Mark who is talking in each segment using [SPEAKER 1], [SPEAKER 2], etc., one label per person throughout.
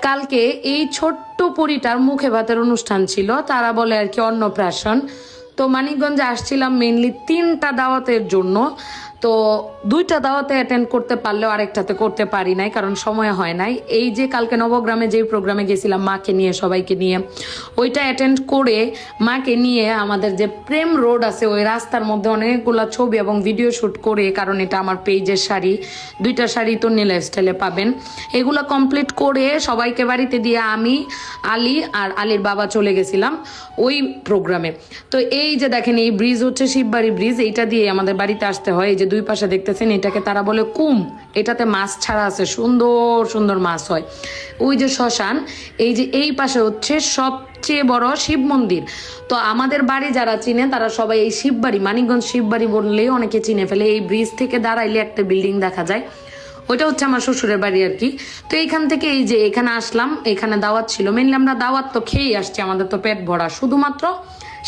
[SPEAKER 1] কালকে এই ছোট্ট পরিটার মুখে ভাতের অনুষ্ঠান ছিল, তারা বলে আর কি অন্নপ্রাশন। তো মানিকগঞ্জে আসছিলাম মেইনলি 3টা দাওয়াতের জন্য। তো 2টা দাওয়াতে অ্যাটেন্ড করতে পারলেও আরেকটাতে করতে পারি নাই, কারণ সময় হয় নাই। এই যে কালকে নবগ্রামে যে প্রোগ্রামে গেছিলাম মাকে নিয়ে, সবাইকে নিয়ে, ওইটা অ্যাটেন্ড করে মাকে নিয়ে আমাদের যে প্রেম রোড আছে ওই রাস্তার মধ্যে অনেকগুলা ছবি এবং ভিডিও শ্যুট করে, কারণ এটা আমার পেজের শাড়ি, 2টা শাড়ি তন্নি লাইফস্টাইলে পাবেন। এগুলো কমপ্লিট করে সবাইকে বাড়িতে দিয়ে আমি, আলী আর আলীর বাবা চলে গেছিলাম ওই প্রোগ্রামে। তো এই যে দেখেন এই ব্রিজ হচ্ছে শিববাড়ি ব্রিজ, এইটা দিয়ে আমাদের বাড়িতে আসতে হয়। এই যে 2 পাশে দেখতেছেন এটাকে তারা বলে কুম, এটাতে মাছ ছাড়া আছে, সুন্দর সুন্দর মাছ হয়। ওই যে শ্মশান, এই যে এই পাশে হচ্ছে সবচেয়ে বড় শিব মন্দির। তো আমাদের বাড়ি যারা চিনে তারা সবাই এই শিববাড়ি, মানিকগঞ্জ শিববাড়ি বললেই অনেকে চিনে ফেলে। এই ব্রিজ থেকে দাঁড়াইলে একটা বিল্ডিং দেখা যায়, ওইটা হচ্ছে আমার শ্বশুরের বাড়ি আর কি। তো এইখান থেকে এই যে এখানে আসলাম, এখানে দাওয়াত ছিল। মেনলি আমরা দাওয়াত তো খেয়েই আসছি, আমাদের তো পেট ভরা। শুধুমাত্র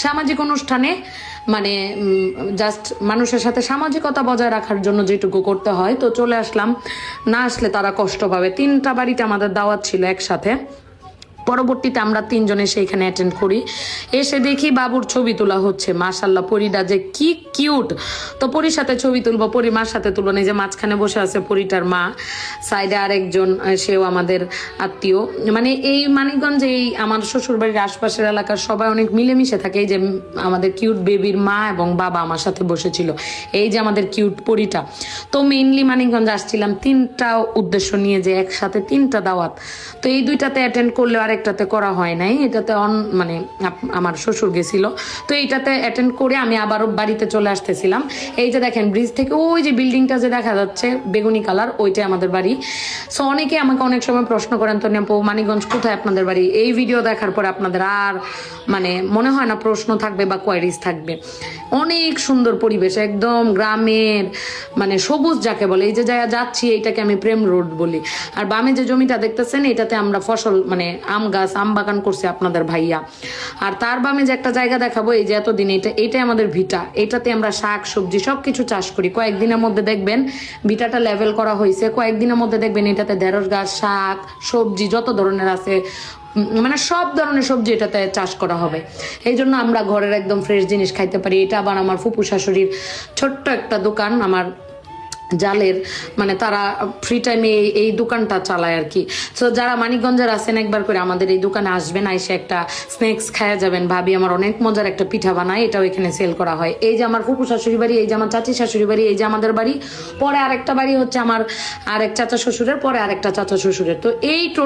[SPEAKER 1] সামাজিক অনুষ্ঠানে মানে জাস্ট মানুষের সাথে সামাজিকতা বজায় রাখার জন্য যেটুকু করতে হয়, তো চলে আসলাম। না আসলে তারা কষ্ট পাবে। 3টা বাড়িতে আমাদের দাওয়াত ছিল একসাথে। পরবর্তীতে আমরা 3 জনে সেইখানে অ্যাটেন্ড করি। এসে দেখি বাবুর ছবি তোলা হচ্ছে। মাশাল্লাহ, পরিটা যে কি কিউট। তো পরির সাথে ছবি তুলবো, পরি মার সাথে তুলবো না। এই যে মাঝখানে বসে আছে পরিটার মা, সাইডে আরেকজন, সেও আমাদের আত্মীয়। মানে এই মানিকগঞ্জে এই আমার শ্বশুর বাড়ির আশপাশের এলাকার সবাই অনেক মিলেমিশে থাকে। এই যে আমাদের কিউট বেবির মা এবং বাবা আমার সাথে বসেছিল, এই যে আমাদের কিউট পরিটা। তো মেইনলি মানিকগঞ্জ আসছিলাম 3টা উদ্দেশ্য নিয়ে, যে একসাথে 3টা দাওয়াত। তো এই 2টাতে অ্যাটেন্ড করলে আরেকটাতে করা হয় নাই। এটাতে মানে আমার শ্বশুর গেছিল, তো এইটাতে অ্যাটেন্ড করে আমি আবারও বাড়িতে চলে আসতেছিলাম। এই যে দেখেন ব্রিজ থেকে ওই যে বিল্ডিংটা যে দেখা যাচ্ছে বেগুনি কালার, ওইটাই আমাদের বাড়ি। সো অনেকে আমাকে অনেক সময় প্রশ্ন করেন, তো আপু মানিকগঞ্জ কোথায় আপনাদের বাড়ি? এই ভিডিও দেখার পরে আপনাদের আর মানে মনে হয় না প্রশ্ন থাকবে বা কোয়ারিজ থাকবে। অনেক সুন্দর পরিবেশ, একদম গ্রামের মানে সবুজ যাকে বলে। এই যে জায়গা যাচ্ছি এইটাকে আমি প্রেম রোড বলি। আর বামে যে জমিটা দেখতেছেন এটাতে আমরা ফসল মানে আম গাছ, আম বাগান করছে আপনাদের ভাইয়া। আর তার বামে যে একটা জায়গা দেখাবো, এই যে এতদিন এইটাই আমাদের ভিটা। এটাতে আমরা শাক সবজি সবকিছু চাষ করি। কয়েকদিনের মধ্যে দেখবেন ভিটাটা লেভেল করা হয়েছে। কয়েকদিনের মধ্যে দেখবেন এটাতে ঢেঁড়স গাছ, শাক সবজি যত ধরনের আছে, মানে সব ধরনের সবজি এটাতে চাষ করা হবে। এই জন্য আমরা ঘরের একদম ফ্রেশ জিনিস খাইতে পারি। এটা আবার আমার ফুপু শাশুড়ির ছোট্ট একটা দোকান, আমার জালের, মানে তারা ফ্রি টাইমে এই দোকানটা চালায় আর কি। তো যারা মানিকগঞ্জের আছেন একবার করে আমাদের এই দোকানে আসবেন, আইসে একটা স্ন্যাক্স খাওয়া যাবেন। ভাবি আমার অনেক মজার একটা পিঠা বানায়, এটাও এখানে সেল করা হয়। এই যে আমার ফুপু শাশুড়ি বাড়ি, এই যে আমার চাচি শাশুড়ি বাড়ি, এই যে আমাদের বাড়ি। পরে আরেকটা বাড়ি হচ্ছে আমার আরেক চাচা শ্বশুরের, পরে আরেকটা চাচা শ্বশুরের। তো এই টোটাল